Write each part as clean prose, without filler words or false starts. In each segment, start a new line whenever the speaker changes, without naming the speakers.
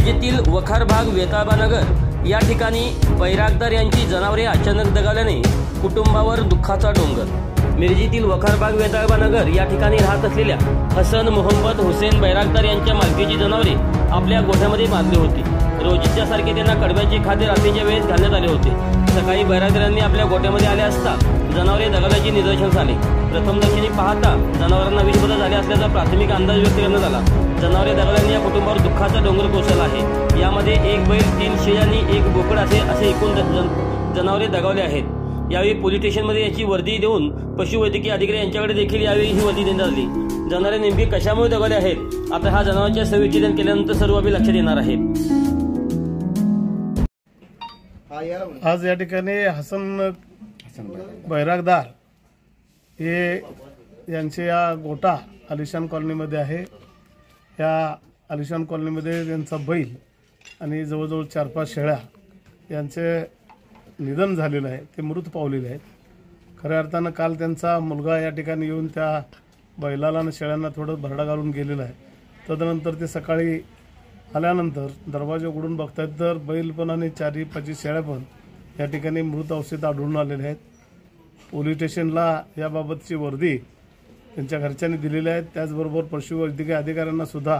मिरजेतील वखारबाग वेताळबानगर या ठिकाणी बैरागदार यांची जनावरे अचानक दगावल्याने कुटुंबावर दुःखाचा डोंगर। मिरजेतील वखारबाग वेताळबानगर या ठिकाणी राहत असलेल्या हसन मोहम्मद हुसेन बैरागदार यांच्या मालकीची जनावरे आपल्या गोठ्यामध्ये बांधली होती। रोजच्या सारखे त्यांना कडब्याचे खाद्य रात्रीच्या वेळेस घालण्यात आले होते। सकाळी बैरागदारांनी आपल्या गोठ्यामध्ये आले असता जनावरे दगावल्याचे निदर्शनास आले। प्रथमदर्शनी पाहता जनावरांना विषबाधा झाली असल्याचा प्राथमिक अंदाज व्यक्त करण्यात आला। जनावरे दगावल्याने या कुटुंबावर दुःखाचा डोंगर कोसळला आहे। यामध्ये एक बैल, 3 शेळी आणि 1 बोकड असे एकूण जनावरे दगावले आहेत। यावेळी पोलीस स्टेशनमध्ये याची वर्दी देऊन पशुवैद्यकीय अधिकारी यांच्याकडे देखील यावेळी ही वर्दी देण्यात आली। जनावरे नेमकी कशामुळे दगावले आहेत आता हा जनावरांच्या सविच्छेदन केल्यानंतर सर्व बाबी लक्षात येणार आहे।
आज या ठिकाणी हसन बैरागदार हे यांचे या गोटा आलिशान कॉलनीमध्ये आहे। या आलिशान कॉलनीमध्ये त्यांचा बैल आणि जवळजवळ 4-5 शेळ्या यांचे निधन झालेलं आहे, ते मृत पावलेले आहेत। खऱ्या अर्थानं काल त्यांचा मुलगा या ठिकाणी येऊन त्या बैलाला आणि शेळ्यांना थोडं भरडा घालून गेलेला आहे। तदनंतर ते सकाळी आल्यानंतर दरवाजा उघडून बघतायत तर बैल पण आणि 4-5 शेळ्या पण या ठिकाणी मृत अवस्थेत आढळून आलेले आहेत। पोलीस स्टेशनला याबाबतची वर्दी त्यांच्या घरच्यांनी दिलेली आहे। त्याचबरोबर पशुवैद्यकीय अधिकाऱ्यांना सुद्धा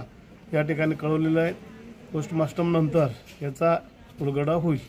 या ठिकाणी कळवलेलं आहे। पोस्टमार्टम नंतर याचा उलगडा होईल।